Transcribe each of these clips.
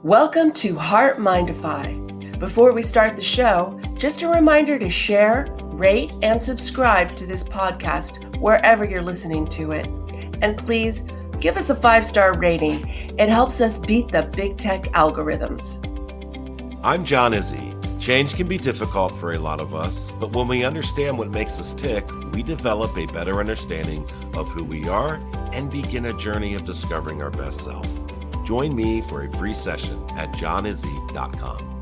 Welcome to HeartMind-ify. Before we start the show, just a reminder to share, rate, and subscribe to this podcast wherever you're listening to it. And please give us a 5-star rating. It helps us beat the big tech algorithms. I'm John Izzy. Change can be difficult for a lot of us, but when we understand what makes us tick, we develop a better understanding of who we are and begin a journey of discovering our best self. Join me for a free session at johnizzy.com.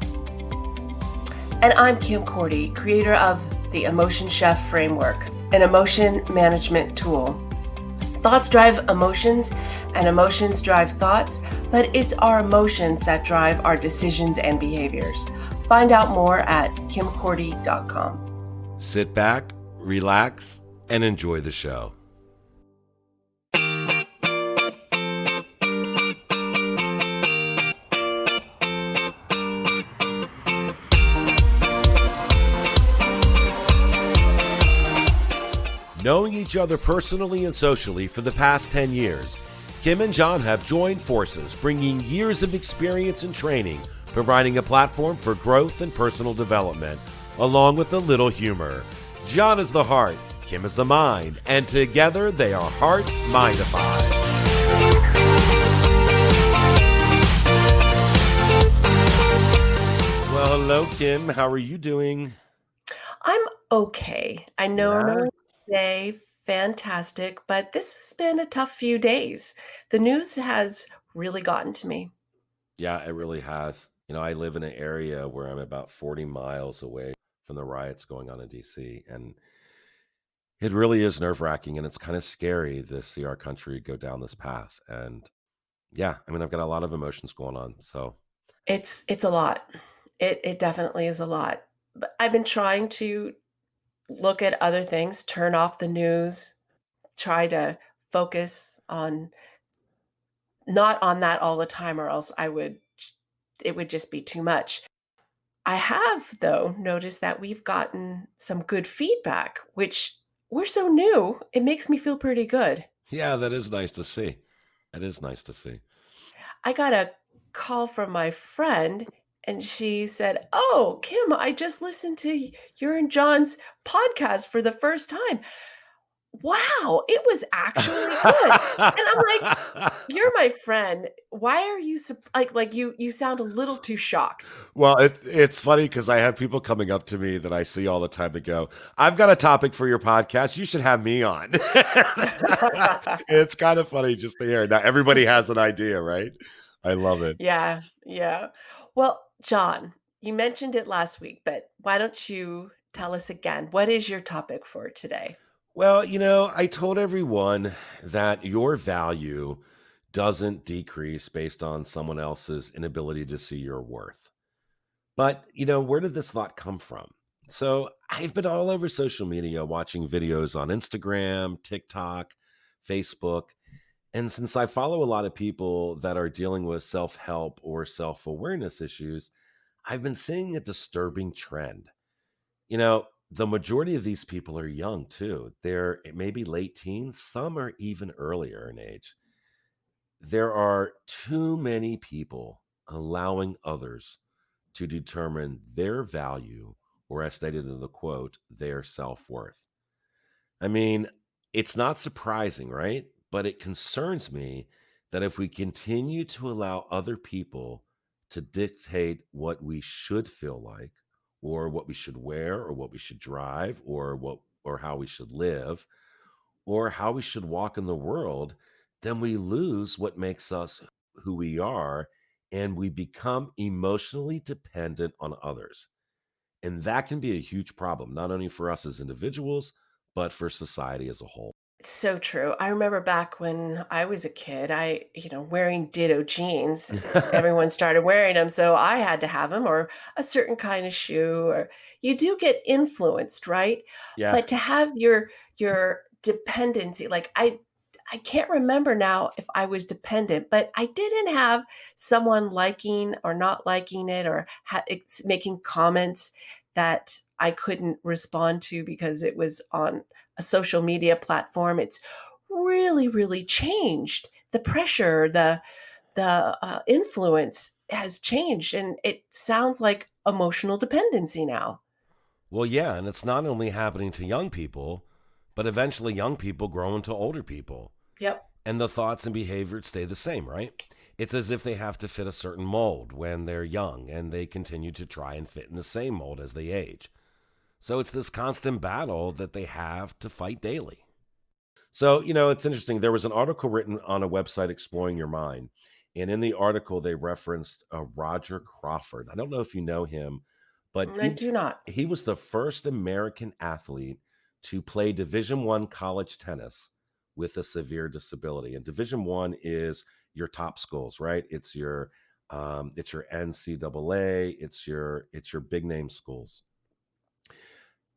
And I'm Kim Cordy, creator of the Emotion Chef Framework, an emotion management tool. Thoughts drive emotions, and emotions drive thoughts, but it's our emotions that drive our decisions and behaviors. Find out more at kimcordy.com. Sit back, relax, and enjoy the show. Knowing each other personally and socially for the past 10 years, Kim and John have joined forces, bringing years of experience and training, providing a platform for growth and personal development, along with a little humor. John is the heart, Kim is the mind, and together they are HeartMind-ify. Well, hello, Kim. How are you doing? I'm okay. I know day, fantastic, but this has been a tough few days. The news has really gotten to me. Yeah, it really has. You know, I live in an area where I'm about 40 miles away from the riots going on in DC, and it really is nerve-wracking, and it's kind of scary to see our country go down this path. And yeah, I mean, I've got a lot of emotions going on. So It's a lot. It definitely is a lot. But I've been trying to look at other things, turn off the news, try to focus on not on that all the time, or else it would just be too much. I have, though, noticed that we've gotten some good feedback, which we're so new, it makes me feel pretty good. yeah, that is nice to see. That is nice to see. I got a call from my friend, and she said, "Oh, Kim, I just listened to your and John's podcast for the first time. Wow, it was actually good." And I'm like, "You're my friend. Why are you you sound a little too shocked." Well, it's funny because I have people coming up to me that I see all the time that go, "I've got a topic for your podcast. You should have me on." It's kind of funny just to hear. Now, everybody has an idea, right? I love it. Yeah, yeah. Well, John, you mentioned it last week, but why don't you tell us again? What is your topic for today? Well, you know, I told everyone that your value doesn't decrease based on someone else's inability to see your worth. But, you know, where did this thought come from? So I've been all over social media watching videos on Instagram, TikTok, Facebook. And since I follow a lot of people that are dealing with self help or self awareness issues, I've been seeing a disturbing trend. You know, the majority of these people are young too. They're maybe late teens, some are even earlier in age. There are too many people allowing others to determine their value, or as stated in the quote, their self worth. I mean, it's not surprising, right? But it concerns me that if we continue to allow other people to dictate what we should feel like, or what we should wear, or what we should drive, or how we should live, or how we should walk in the world, then we lose what makes us who we are, and we become emotionally dependent on others. And that can be a huge problem, not only for us as individuals, but for society as a whole. So true. I remember back when I was a kid, wearing Ditto jeans, everyone started wearing them, so I had to have them, or a certain kind of shoe, or you do get influenced, right? Yeah. But to have your dependency, like I can't remember now if I was dependent, but I didn't have someone liking or not liking it, or making comments that I couldn't respond to because it was on a social media platform. It's really, really changed. The pressure, the influence has changed, and it sounds like emotional dependency now. Well, yeah, and it's not only happening to young people, but eventually young people grow into older people. Yep. And the thoughts and behaviors stay the same, right? It's as if they have to fit a certain mold when they're young and they continue to try and fit in the same mold as they age. So it's this constant battle that they have to fight daily. So, it's interesting. There was an article written on a website, Exploring Your Mind. And in the article, they referenced Roger Crawford. I don't know if you know him, but I do not. he was the first American athlete to play Division One college tennis with a severe disability. And Division One is your top schools, right? It's your NCAA, it's your big name schools.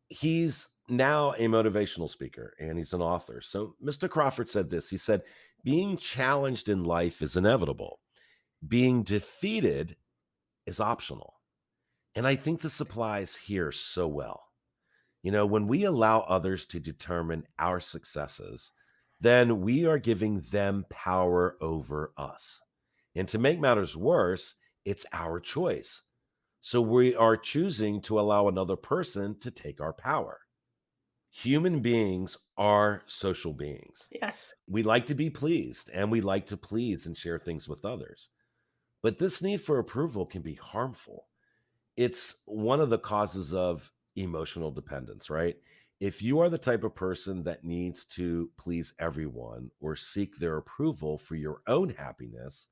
He's now a motivational speaker and he's an author. So Mr. Crawford said this. He said, being challenged in life is inevitable. Being defeated is optional. And I think this applies here so well. When we allow others to determine our successes, then we are giving them power over us. And to make matters worse, it's our choice. So we are choosing to allow another person to take our power. Human beings are social beings. Yes. We like to be pleased and we like to please and share things with others. But this need for approval can be harmful. It's one of the causes of emotional dependence, right? If you are the type of person that needs to please everyone or seek their approval for your own happiness,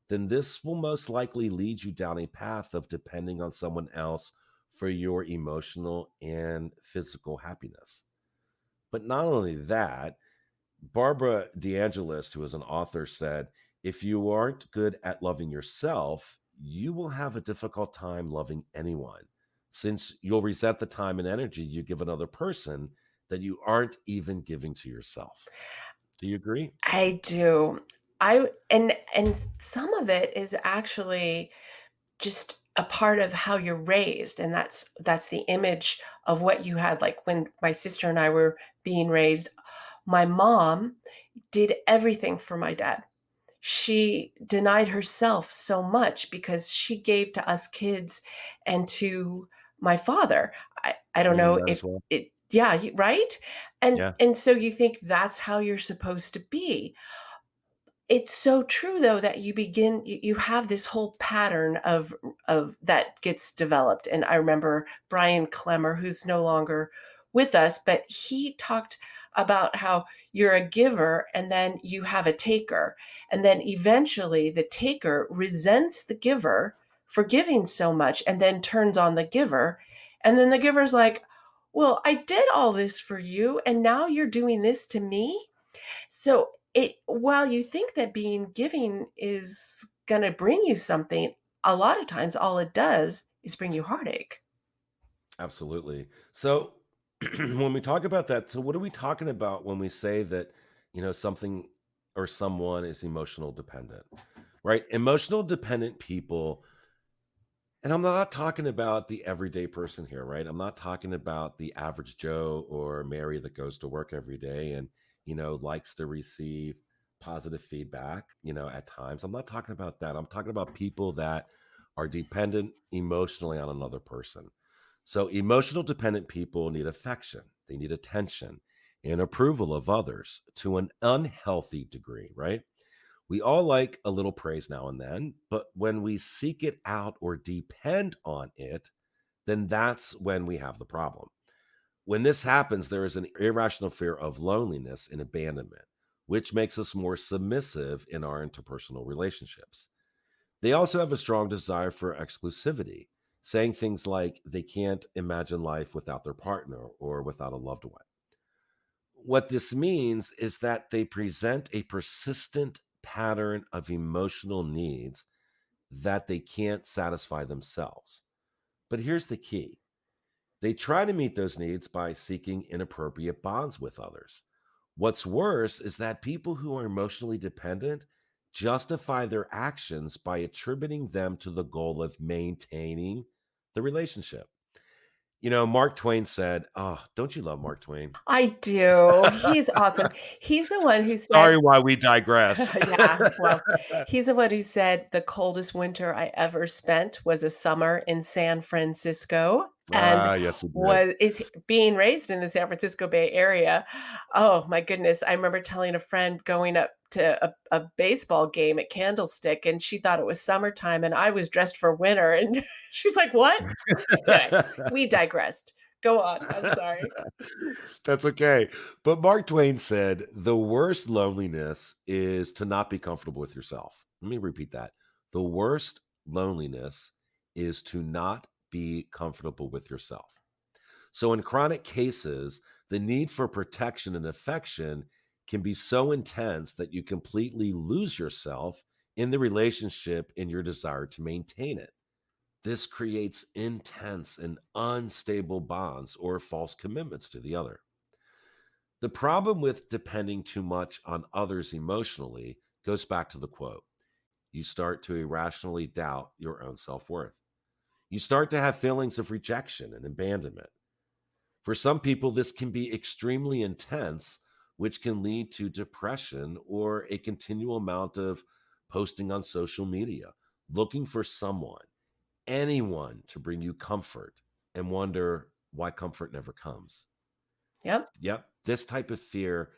then this will most likely lead you down a path of depending on someone else for your emotional and physical happiness. But not only that, Barbara DeAngelis, who is an author, said, if you aren't good at loving yourself, you will have a difficult time loving anyone, since you'll resent the time and energy you give another person that you aren't even giving to yourself. Do you agree? I do. And some of it is actually just a part of how you're raised, and that's the image of what you had, like, when my sister and I were being raised. My mom did everything for my dad. She denied herself so much because she gave to us kids and to my father. I don't You know might if as well. it, yeah, right? And Yeah, and so you think that's how you're supposed to be. It's so true though that you have this whole pattern of that gets developed, and I remember Brian Clemmer, who's no longer with us, but he talked about how you're a giver and then you have a taker, and then eventually the taker resents the giver for giving so much and then turns on the giver, and then the giver's like, "Well, I did all this for you and now you're doing this to me?" So it while you think that being giving is gonna bring you something, a lot of times all it does is bring you heartache. absolutely. So when we talk about that, so what are we talking about when we say that, something or someone is emotional dependent, right? Emotional dependent people. And I'm not talking about the everyday person here, right? I'm not talking about the average Joe or Mary that goes to work every day and, likes to receive positive feedback, at times. I'm not talking about that. I'm talking about people that are dependent emotionally on another person. So, emotional dependent people need affection, they need attention and approval of others to an unhealthy degree, right? We all like a little praise now and then, but when we seek it out or depend on it, then that's when we have the problem. When this happens, there is an irrational fear of loneliness and abandonment, which makes us more submissive in our interpersonal relationships. They also have a strong desire for exclusivity, saying things like they can't imagine life without their partner or without a loved one. What this means is that they present a persistent pattern of emotional needs that they can't satisfy themselves. But here's the key: they try to meet those needs by seeking inappropriate bonds with others. What's worse is that people who are emotionally dependent justify their actions by attributing them to the goal of maintaining the relationship. Mark Twain said, oh, don't you love Mark Twain? I do. He's awesome. He's the one who said Sorry why we digress. yeah, well, he's the one who said the coldest winter I ever spent was a summer in San Francisco, and Ah, yes, he did. was is being raised in the San Francisco Bay Area. Oh my goodness, I remember telling a friend going up to a baseball game at Candlestick, and she thought it was summertime, and I was dressed for winter, and she's like, "What?" Anyway, we digressed. Go on, I'm sorry. That's okay. But Mark Twain said, the worst loneliness is to not be comfortable with yourself. Let me repeat that. The worst loneliness is to not be comfortable with yourself. So, in chronic cases, the need for protection and affection can be so intense that you completely lose yourself in the relationship in your desire to maintain it. This creates intense and unstable bonds or false commitments to the other. The problem with depending too much on others emotionally goes back to the quote. You start to irrationally doubt your own self worth. You start to have feelings of rejection and abandonment. For some people, this can be extremely intense, which can lead to depression or a continual amount of posting on social media, looking for someone, anyone to bring you comfort and wonder why comfort never comes. Yep. Yep. This type of fear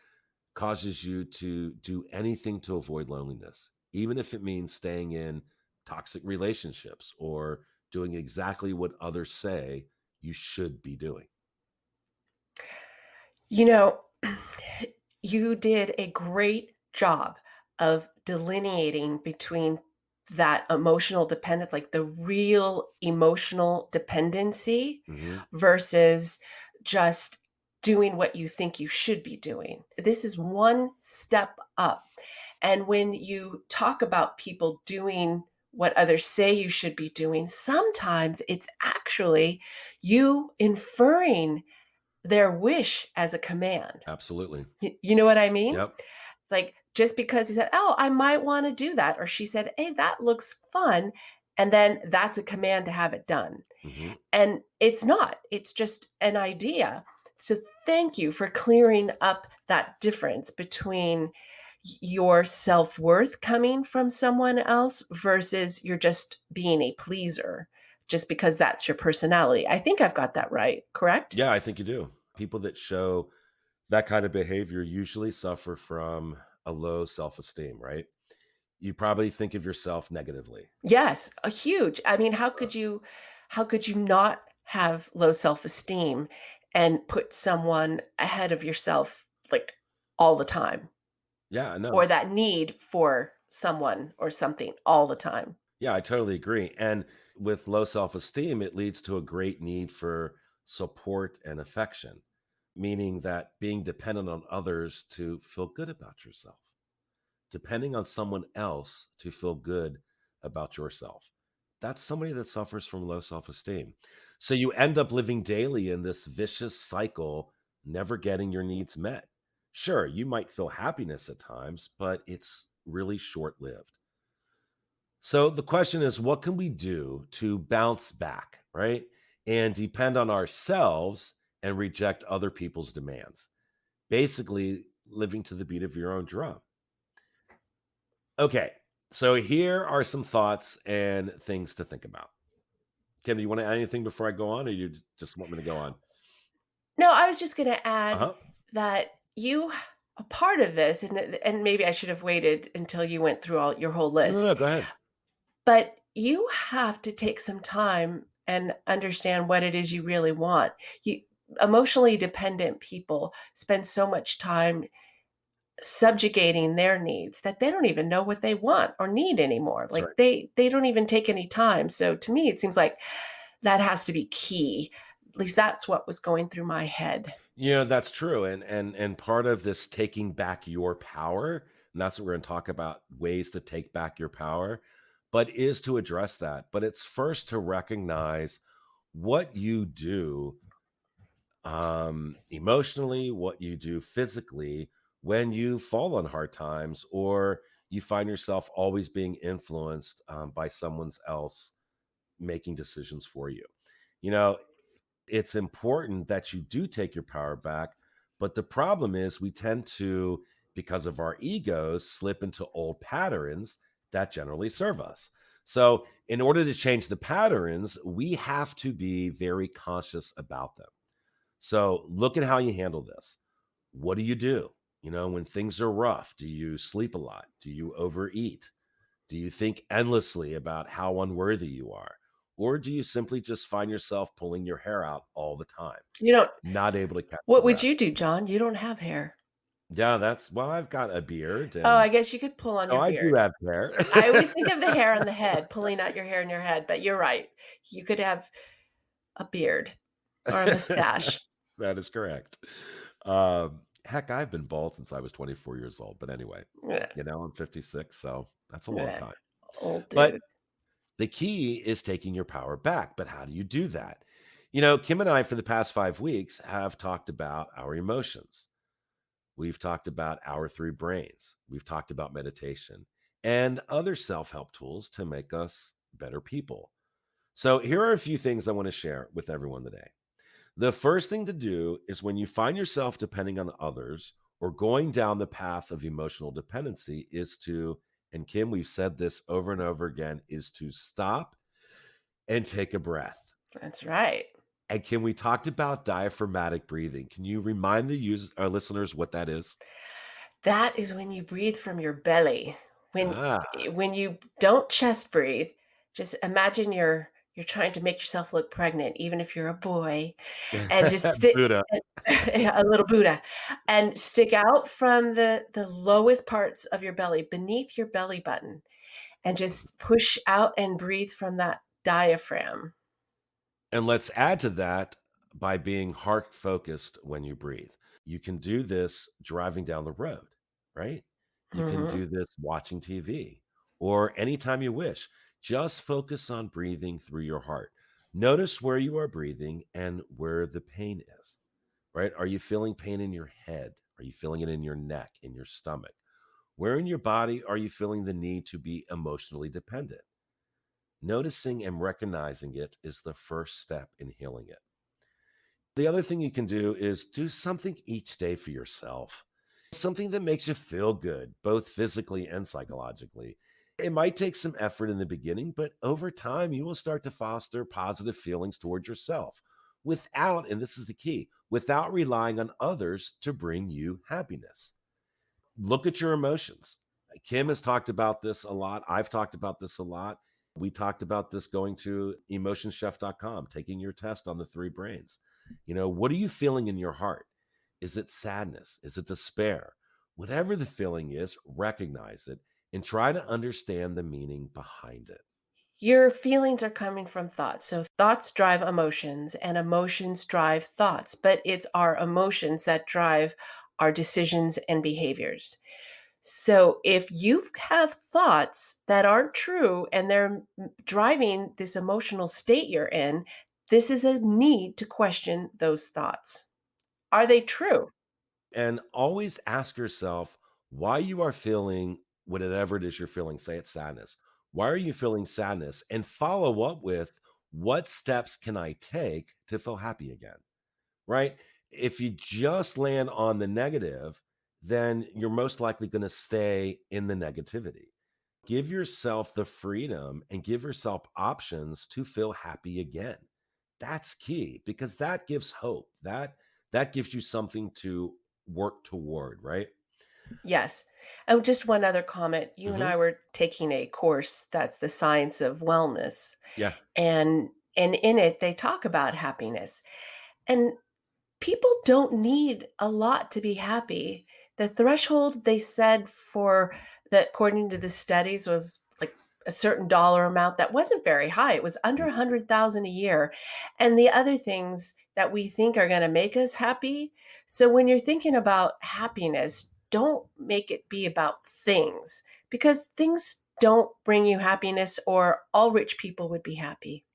causes you to do anything to avoid loneliness, even if it means staying in toxic relationships or doing exactly what others say you should be doing. You know, you did a great job of delineating between that emotional dependence, like the real emotional dependency Mhm. versus just doing what you think you should be doing. This is one step up. And when you talk about people doing what others say you should be doing, sometimes it's actually you inferring their wish as a command. Absolutely. You know what I mean? Yep. Like, just because he said, "Oh, I might wanna do that," or she said, "Hey, that looks fun," and then that's a command to have it done. Mhm. And it's not, it's just an idea. So thank you for clearing up that difference between your self-worth coming from someone else versus you're just being a pleaser just because that's your personality. I think I've got that right, correct? Yeah, I think you do. People that show that kind of behavior usually suffer from a low self-esteem, right? You probably think of yourself negatively. Yes, a huge. I mean, how could you not have low self-esteem and put someone ahead of yourself, like, all the time, Yeah, no. or that need for someone or something all the time? Yeah, I totally agree. And with low self-esteem, it leads to a great need for support and affection, meaning that being dependent on others to feel good about yourself, depending on someone else to feel good about yourself. That's somebody that suffers from low self-esteem. So you end up living daily in this vicious cycle, never getting your needs met. Sure, you might feel happiness at times, but it's really short-lived. So the question is, what can we do to bounce back, right? And depend on ourselves and reject other people's demands. Basically, living to the beat of your own drum. Okay, so here are some thoughts and things to think about. Kim, do you want to add anything before I go on, or you just want me to go on? No, I was just gonna Uh add huh. that a part of this, and maybe I should have waited until you went through all your whole No, no, list. no. Go ahead. But you have to take some time and understand what it is you really want. You Emotionally dependent people spend so much time subjugating their needs that they don't even know what they want or need anymore. That's Like right. they don't even take any time. So to me, it seems like that has to be key. At least that's what was going through my head. That's true. And part of this taking back your power, and that's what we're going to talk about, ways to take back your power, but is to address that. But it's first to recognize what you do emotionally, what you do physically when you fall on hard times or you find yourself always being influenced by someone else making decisions for you. You know, It's important that you do take your power back. But the problem is, we tend to, because of our egos, slip into old patterns that generally serve us. So, in order to change the patterns, we have to be very conscious about them. So, look at how you handle this. What do you do? When things are rough, do you sleep a lot? Do you overeat? Do you think endlessly about how unworthy you are? Or do you simply just find yourself pulling your hair out all the time, You don't not able to catch your what would breath? you do, John? You don't have hair. Yeah, well, I've got a beard, Oh, I and guess you could pull on so your I do beard. have hair. I always think of the hair on the head, pulling out your hair in your head, but you're right. You could have a beard or a mustache. That is correct. Heck, I've been bald since I was 24 years old. But anyway, Yeah, I'm 56, so that's a long yeah, time. old But dude. the key is taking your power back. But how do you do that? Kim and I, for the past 5 weeks, have talked about our emotions. We've talked about our three brains. We've talked about meditation and other self help tools to make us better people. So, here are a few things I want to share with everyone today. The first thing to do is, when you find yourself depending on others or going down the path of emotional dependency, is to, and Kim, we've said this over and over again, is to stop and take a breath. That's right. And Kim, we talked about diaphragmatic breathing. Can you remind our listeners what that is? That is when you breathe from your belly. When Ah, when you don't chest breathe, just imagine you're trying to make yourself look pregnant, even if you're a boy, and just stick Buddha. a little Buddha, and stick out from the lowest parts of your belly, beneath your belly button, and just push out and breathe from that diaphragm. And let's add to that by being heart focused when you breathe. You can do this driving down the road, right? You can Mhm. do this watching TV or anytime you wish. Just focus on breathing through your heart. Notice where you are breathing and where the pain is, right? Are you feeling pain in your head? Are you feeling it in your neck, in your stomach? Where in your body are you feeling the need to be emotionally dependent? Noticing and recognizing it is the first step in healing it. The other thing you can do is do something each day for yourself, something that makes you feel good, both physically and psychologically. It might take some effort in the beginning, but over time, you will start to foster positive feelings towards yourself without, and this is the key, without relying on others to bring you happiness. Look at your emotions. Kim has talked about this a lot. I've talked about this a lot. We talked about this going to emotionschef.com, taking your test on the three brains. What are you feeling in your heart? Is it sadness? Is it despair? Whatever the feeling is, recognize it and try to understand the meaning behind it. Your feelings are coming from thoughts. So thoughts drive emotions and emotions drive thoughts, but it's our emotions that drive our decisions and behaviors. So if you have thoughts that aren't true and they're driving this emotional state you're in, this is a need to question those thoughts. Are they true? And always ask yourself why you are feeling whatever it is you're feeling. Say it's sadness. Why are you feeling sadness? And follow up with, what steps can I take to feel happy again? Right? If you just land on the negative, then you're most likely going to stay in the negativity. Give yourself the freedom and give yourself options to feel happy again. That's key, because that gives hope. That gives you something to work toward, right? Yes. Oh, just one other comment. You and Hmm. I were taking a course that's the science of wellness. Yeah. And in it they talk about happiness. And people don't need a lot to be happy. The threshold they said for that, according to the studies, was like a certain dollar amount that wasn't very high. It was under Mhm. 100,000 a year. And the other things that we think are going to make us happy. So when you're thinking about happiness, don't make it be about things, because things don't bring you happiness, or all rich people would be happy,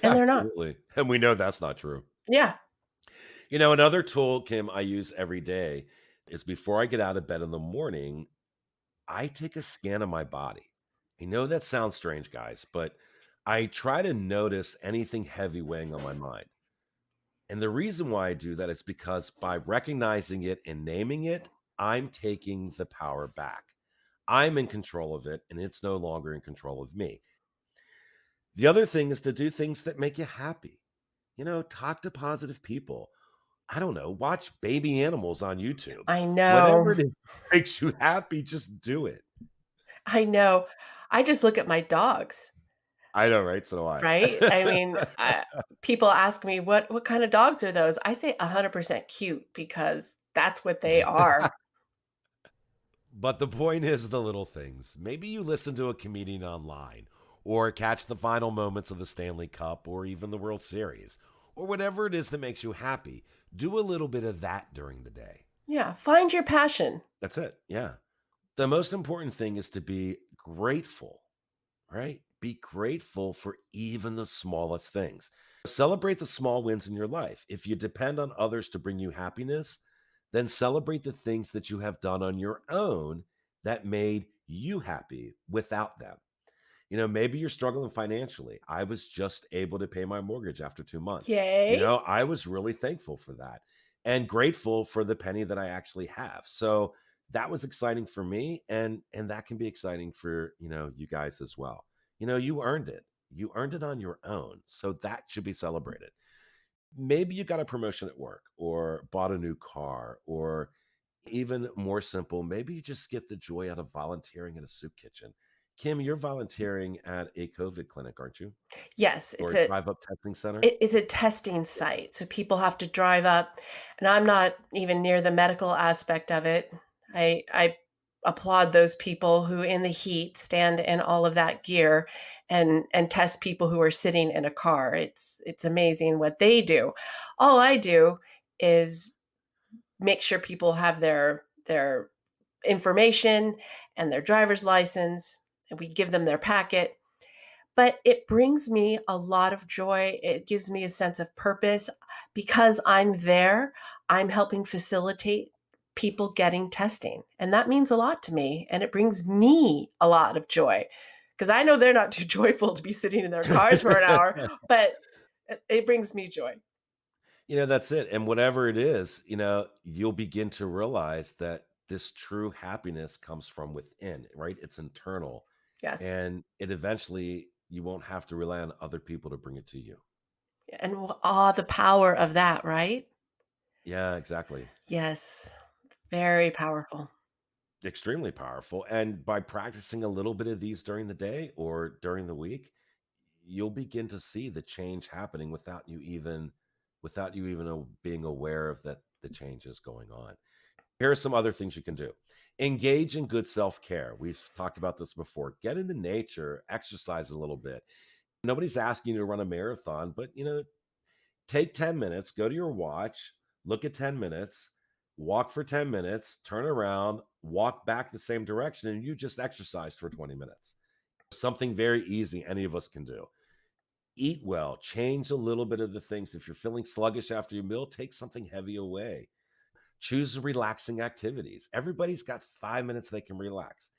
and they're not. Absolutely. And we know that's not true. Yeah. Another tool, Kim, I use every day is, before I get out of bed in the morning, I take a scan of my body. I know that sounds strange, guys, but I try to notice anything heavy weighing on my mind. And the reason why I do that is because by recognizing it and naming it, I'm taking the power back. I'm in control of it and it's no longer in control of me. The other thing is to do things that make you happy. Talk to positive people. I don't know, watch baby animals on YouTube. I Whatever know. it is that makes you happy, just do it. I know. I just look at my dogs, I know, right? So do I. right? I mean, people ask me, "What kind of dogs are those?" I say 100% cute because that's what they are. But the point is the little things. Maybe you listen to a comedian online or catch the final moments of the Stanley Cup or even the World Series or whatever it is that makes you happy. Do a little bit of that during the day. Yeah, find your passion. That's it. Yeah. The most important thing is to be grateful, right? Be grateful for even the smallest things. Celebrate the small wins in your life. If you depend on others to bring you happiness, then celebrate the things that you have done on your own that made you happy without them. Maybe you're struggling financially. I was just able to pay my mortgage after 2 months. Yay. I was really thankful for that and grateful for the penny that I actually have. So that was exciting for me and that can be exciting for, you guys as well. You earned it. You earned it on your own. So that should be celebrated. Maybe you got a promotion at work or bought a new car or even more simple, maybe you just get the joy out of volunteering in a soup kitchen. Kim, you're volunteering at a COVID clinic, aren't you? Yes, Or a drive-up testing center? it's a testing site, so people have to drive up, and I'm not even near the medical aspect of it. I applaud those people who in the heat stand in all of that gear and test people who are sitting in a car. It's amazing what they do. All I do is make sure people have their information and their driver's license, and we give them their packet, but it brings me a lot of joy. It gives me a sense of purpose because I'm there. I'm helping facilitate people getting testing. And that means a lot to me. And it brings me a lot of joy because I know they're not too joyful to be sitting in their cars for an hour, but it brings me joy. That's it. And whatever it is, you'll begin to realize that this true happiness comes from within, right? It's internal. Yes. And it eventually you won't have to rely on other people to bring it to you. And the power of that, right? Yeah, exactly. Yes. Very powerful. Extremely powerful. And by practicing a little bit of these during the day or during the week, you'll begin to see the change happening without you even being aware of that the change is going on. Here are some other things you can do. Engage in good self-care. We've talked about this before. Get into nature, exercise a little bit. Nobody's asking you to run a marathon, but take 10 minutes, go to your watch, look at 10 minutes, walk for 10 minutes, turn around, walk back the same direction, and you just exercised for 20 minutes. Something very easy any of us can do. Eat well, change a little bit of the things. If you're feeling sluggish after your meal, take something heavy away. Choose relaxing activities. Everybody's got 5 minutes they can relax.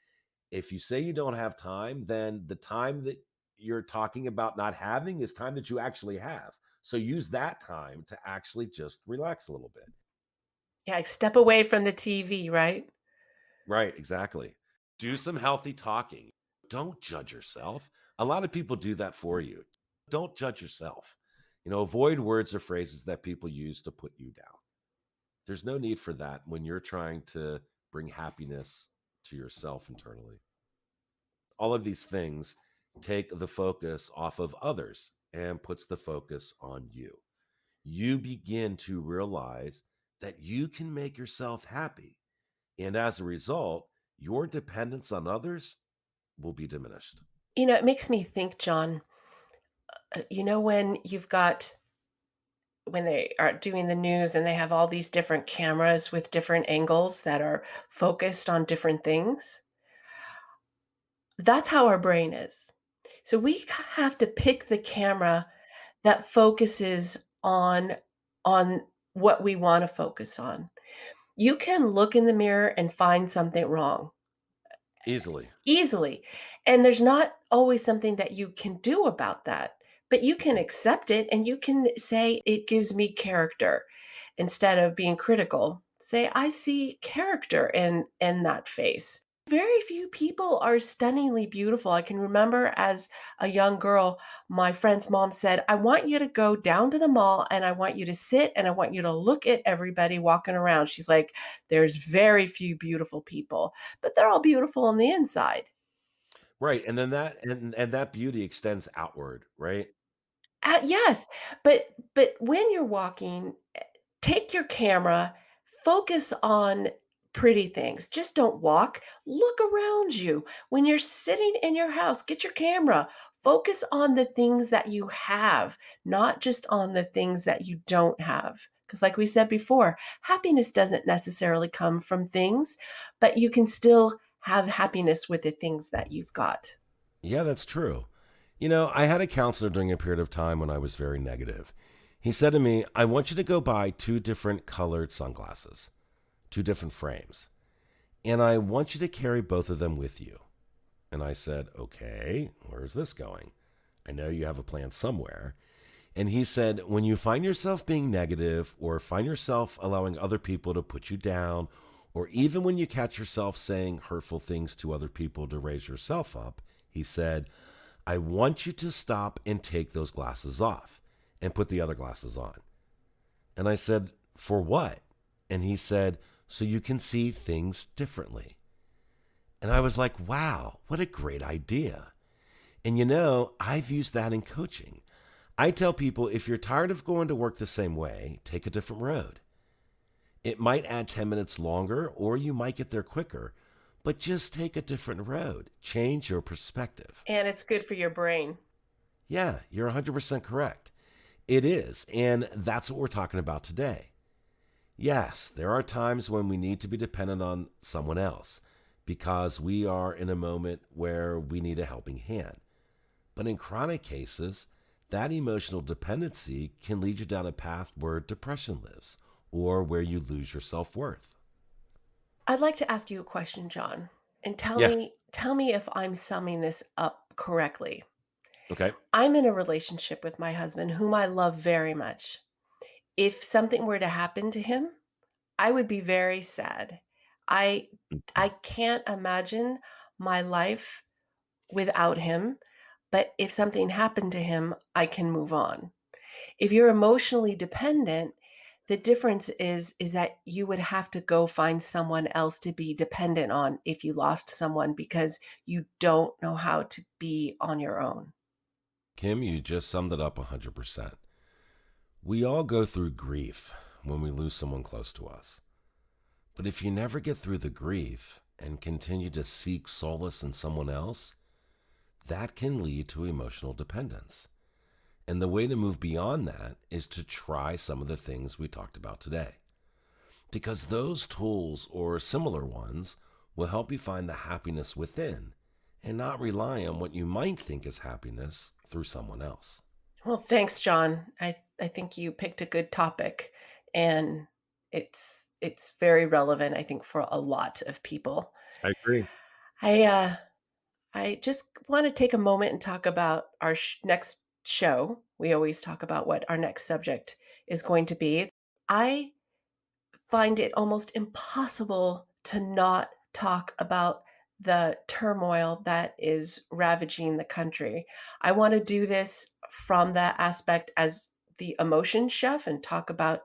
If you say you don't have time, then the time that you're talking about not having is time that you actually have. So use that time to actually just relax a little bit. Yeah, step away from the TV, right? Right, exactly. Do some healthy talking. Don't judge yourself. A lot of people do that for you. Don't judge yourself. Avoid words or phrases that people use to put you down. There's no need for that when you're trying to bring happiness to yourself internally. All of these things take the focus off of others and puts the focus on you. You begin to realize that you can make yourself happy. And as a result, your dependence on others will be diminished. It makes me think, John, when when they are doing the news and they have all these different cameras with different angles that are focused on different things, that's how our brain is. So we have to pick the camera that focuses on what we want to focus on. You can look in the mirror and find something wrong Easily. easily, and there's not always something that you can do about that. But you can accept it and you can say, "It gives me character." Instead of being critical, say, "I see character in that face." Very few people are stunningly beautiful. I can remember as a young girl, my friend's mom said, "I want you to go down to the mall and I want you to sit and I want you to look at everybody walking around." She's like, "There's very few beautiful people, but they're all beautiful on the inside." Right, and then that that beauty extends outward, right? Yes, but when you're walking, take your camera, focus on pretty things. Just don't walk. Look around you. When you're sitting in your house, get your camera. Focus on the things that you have, not just on the things that you don't have. Because, like we said before, happiness doesn't necessarily come from things, but you can still have happiness with the things that you've got. Yeah, that's true. I had a counselor during a period of time when I was very negative. He said to me, I want you to go buy two different colored sunglasses, two different frames, and I want you to carry both of them with you. And I said, okay, where's this going? I know you have a plan somewhere. And he said, when you find yourself being negative or find yourself allowing other people to put you down, or even when you catch yourself saying hurtful things to other people to raise yourself up, he said, I want you to stop and take those glasses off and put the other glasses on. And I said, for what? And he said, so you can see things differently. And I was like, wow, what a great idea. And I've used that in coaching. I tell people if you're tired of going to work the same way, take a different road. It might add 10 minutes longer or you might get there quicker, but just take a different road. Change your perspective. And it's good for your brain. Yeah, you're 100% correct. It is. And that's what we're talking about today. Yes, there are times when we need to be dependent on someone else because we are in a moment where we need a helping hand. But in chronic cases, that emotional dependency can lead you down a path where depression lives or where you lose your self worth. I'd like to ask you a question, John, and Yeah. tell me if I'm summing this up correctly. Okay. I'm in a relationship with my husband whom I love very much. If something were to happen to him, I would be very sad. I Mhm. I can't imagine my life without him, but if something happened to him, I can move on. If you're emotionally dependent, the difference is that you would have to go find someone else to be dependent on if you lost someone because you don't know how to be on your own. Kim, you just summed it up 100%. We all go through grief when we lose someone close to us. But if you never get through the grief and continue to seek solace in someone else, that can lead to emotional dependence. And the way to move beyond that is to try some of the things we talked about today. Because those tools or similar ones will help you find the happiness within and not rely on what you might think is happiness through someone else. Well, thanks, John. I think you picked a good topic and it's very relevant, I think, for a lot of people. I agree. I I just want to take a moment and talk about our next show. We always talk about what our next subject is going to be. I find it almost impossible to not talk about the turmoil that is ravaging the country. I want to do this from that aspect as the emotion chef and talk about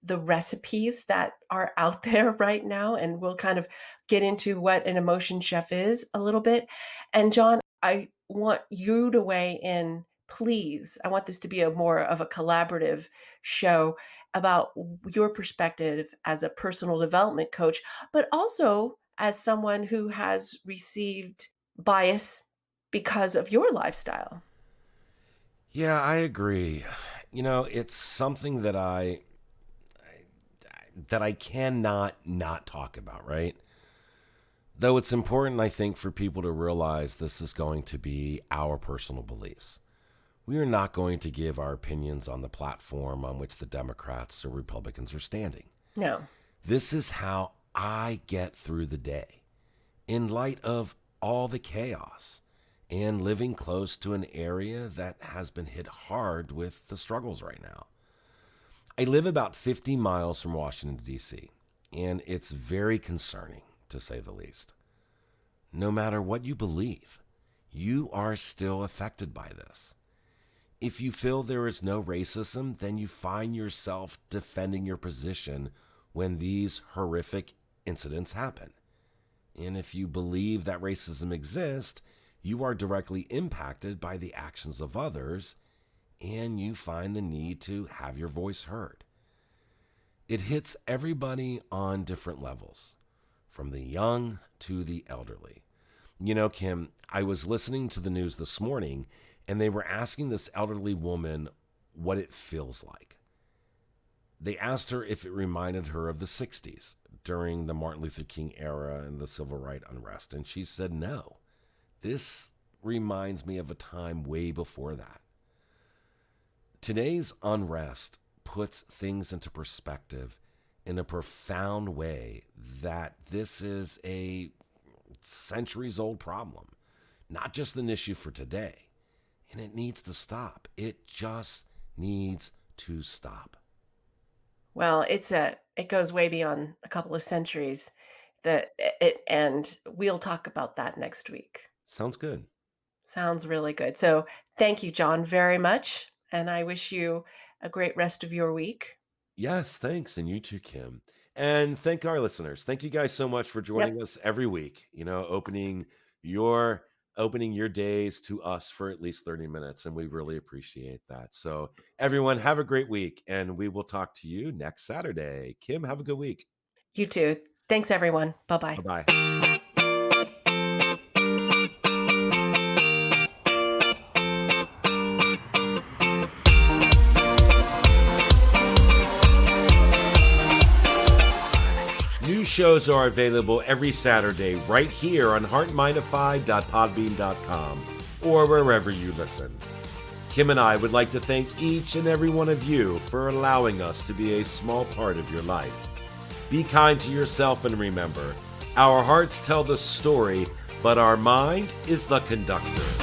the recipes that are out there right now. And we'll kind of get into what an emotion chef is a little bit. And John, I want you to weigh in, please. I want this to be a more of a collaborative show about your perspective as a personal development coach, but also as someone who has received bias because of your lifestyle. Yeah, I agree. It's something that I cannot not talk about, right? Though it's important, I think, for people to realize this is going to be our personal beliefs. We are not going to give our opinions on the platform on which the Democrats or Republicans are standing. No. This is how I get through the day in light of all the chaos and living close to an area that has been hit hard with the struggles right now. I live about 50 miles from Washington, D.C., and it's very concerning, to say the least. No matter what you believe, you are still affected by this. If you feel there is no racism, then you find yourself defending your position when these horrific incidents happen. And if you believe that racism exists, you are directly impacted by the actions of others, and you find the need to have your voice heard. It hits everybody on different levels, from the young to the elderly. You know, Kim, I was listening to the news this morning, and they were asking this elderly woman what it feels like. They asked her if it reminded her of the 60s during the Martin Luther King era and the civil rights unrest, and she said no. This reminds me of a time way before that. Today's unrest puts things into perspective in a profound way that this is a centuries old problem, not just an issue for today. And it needs to stop. It just needs to stop. Well, it goes way beyond a couple of centuries. And we'll talk about that next week. Sounds good. Sounds really good. So, thank you, John, very much, and I wish you a great rest of your week. Yes, thanks. And you too, Kim. And thank our listeners. Thank you guys so much for Yep, joining us every week, your opening your days to us for at least 30 minutes. And we really appreciate that. So everyone have a great week, and we will talk to you next Saturday. Kim, have a good week. you too. Thanks, everyone. Bye-bye. Bye-bye. New shows are available every Saturday right here on HeartMind-ify.podbean.com or wherever you listen. Kim and I would like to thank each and every one of you for allowing us to be a small part of your life. Be kind to yourself, and remember, our hearts tell the story, but our mind is the conductor.